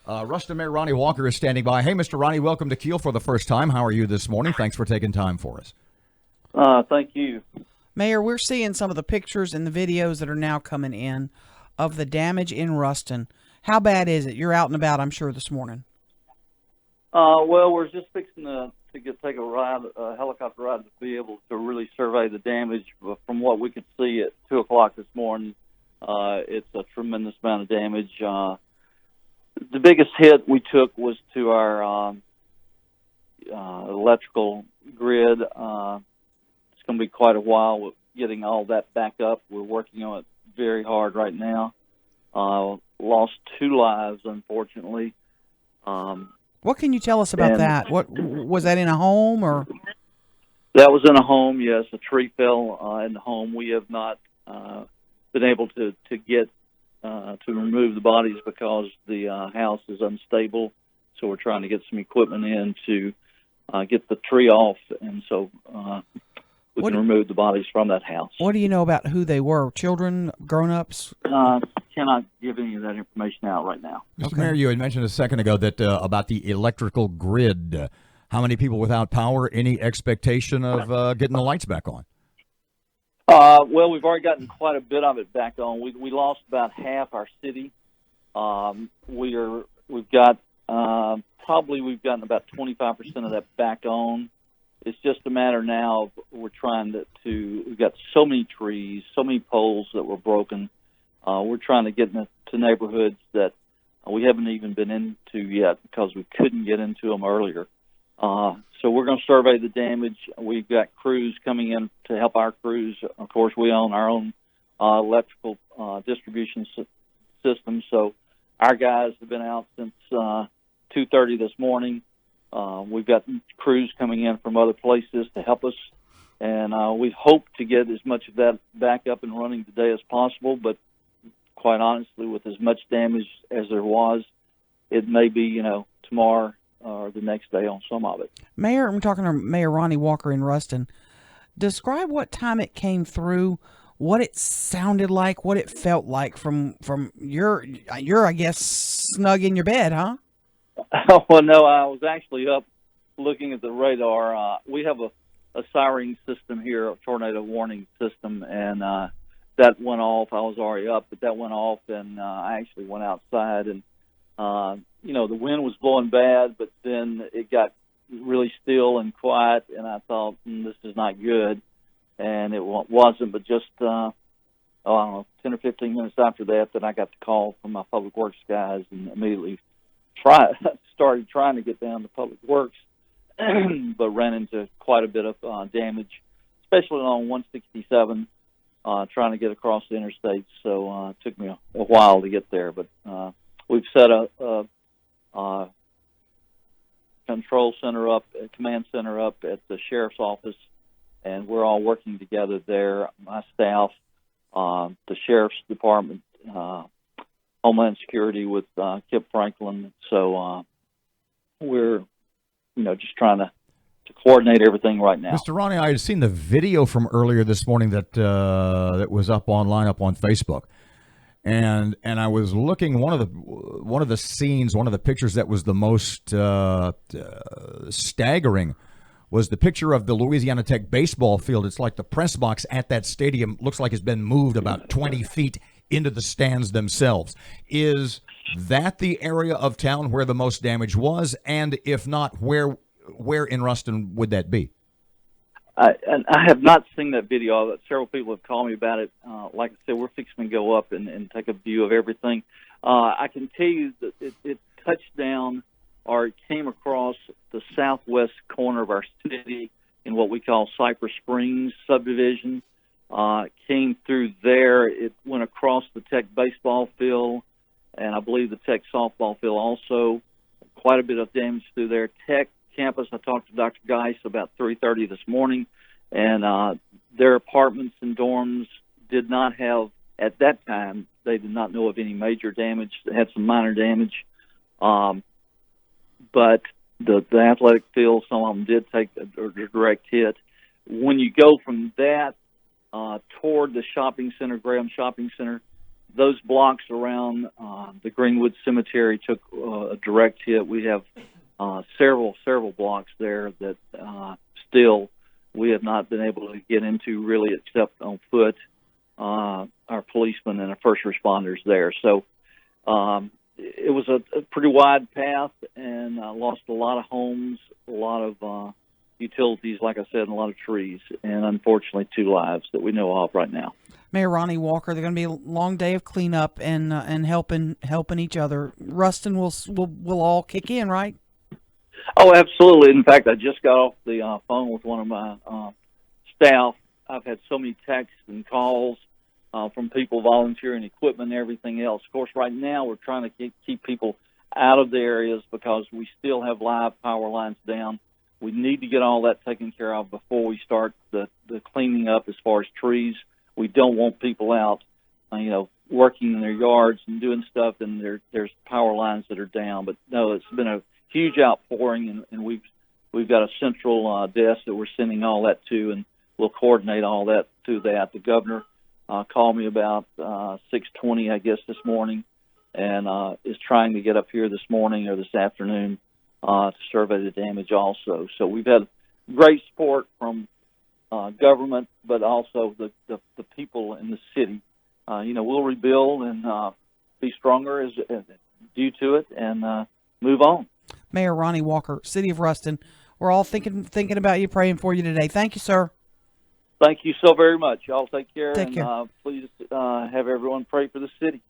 Ruston Mayor Ronny Walker is standing by. Hey, Mr. Ronny, welcome to KEEL for the first time. How are you this morning? Thanks for taking time for us. Thank you. Mayor, we're seeing some of the pictures and the videos that are now coming in of the damage in Ruston. How bad is it? You're out and about, I'm sure, this morning. Well, we're just fixing to take a helicopter ride to be able to really survey the damage. From what we could see at 2 o'clock this morning, it's a tremendous amount of damage. The biggest hit we took was to our electrical grid. It's going to be quite a while with getting all that back up. We're working on it very hard right now. Lost 2 lives, unfortunately. What can you tell us about that? What was that, in a home or? That was in a home, yes. A tree fell in the home. We have not been able to get to remove the bodies because the house is unstable. So we're trying to get some equipment in to get the tree off, and so we can remove the bodies from that house. What do you know about who they were? Children, grown-ups? Cannot give any of that information out right now. Mr. Mayor, you had mentioned a second ago that about the electrical grid. How many people without power? Any expectation of getting the lights back on? Well, we've already gotten quite a bit of it back on. We lost about half our city. We've gotten about 25% of that back on. It's just a matter now of we're trying we've got so many trees, so many poles that were broken. We're trying to get into neighborhoods that we haven't even been into yet because we couldn't get into them earlier. So we're going to survey the damage. We've got crews coming in to help our crews. Of course, we own our own electrical distribution system, so our guys have been out since 2:30 this morning. We've got crews coming in from other places to help us, and we hope to get as much of that back up and running today as possible, but quite honestly, with as much damage as there was, it may be, tomorrow or the next day on some of it. Mayor, I'm talking to Mayor Ronny Walker in Ruston. Describe what time it came through, what it sounded like, what it felt like from your I guess, snug in your bed, huh? Well, no, I was actually up looking at the radar. We have a siren system here, a tornado warning system, and that went off. I was already up, but that went off, and I actually went outside, and the wind was blowing bad, but then it got really still and quiet, and I thought, this is not good, and it wasn't, but just, 10 or 15 minutes after that I got the call from my public works guys and immediately started trying to get down to public works, but ran into quite a bit of damage, especially on 167, trying to get across the interstate, so it took me a while to get there, but we've set a control center up, a command center up at the sheriff's office, and we're all working together there. My staff, the sheriff's department, Homeland Security with Kip Franklin. So we're, just trying to coordinate everything right now. Mr. Ronny, I had seen the video from earlier this morning that was up on Facebook. And I was looking, one of the scenes, one of the pictures that was the most staggering was the picture of the Louisiana Tech baseball field. It's like the press box at that stadium looks like it's been moved about 20 feet into the stands themselves. Is that the area of town where the most damage was? And if not, where in Ruston would that be? I have not seen that video. Several people have called me about it. Like I said, we're fixing to go up and take a view of everything. I can tell you that it touched down, or it came across the southwest corner of our city in what we call Cypress Springs subdivision. It came through there. It went across the Tech baseball field, and I believe the Tech softball field also. Quite a bit of damage through there. Tech campus, I talked to Dr. Geis about 3:30 this morning, and their apartments and dorms did not have, at that time, they did not know of any major damage. They had some minor damage, but the athletic field, some of them did take a direct hit. When you go from that toward the shopping center, Graham Shopping Center, those blocks around the Greenwood Cemetery took a direct hit. We have several blocks there that still we have not been able to get into really, except on foot. Our policemen and our first responders there. So it was a pretty wide path, and lost a lot of homes, a lot of utilities, like I said, and a lot of trees, and unfortunately 2 lives that we know of right now. Mayor Ronny Walker, they're going to be a long day of cleanup and helping each other. Ruston will all kick in, right? Oh, absolutely. In fact, I just got off the phone with one of my staff. I've had so many texts and calls from people volunteering equipment and everything else. Of course, right now we're trying to keep people out of the areas because we still have live power lines down. We need to get all that taken care of before we start the cleaning up as far as trees. We don't want people out, working in their yards and doing stuff, and there's power lines that are down. But no, it's been a huge outpouring, and we've got a central desk that we're sending all that to, and we'll coordinate all that through that. The governor called me about 6:20, I guess, this morning, and is trying to get up here this morning or this afternoon to survey the damage also. So we've had great support from government, but also the people in the city. We'll rebuild and be stronger as due to it, and move on. Mayor Ronny Walker, City of Ruston, we're all thinking about you, praying for you today. Thank you, sir. Thank you so very much. Y'all take care. Take care. Please have everyone pray for the city.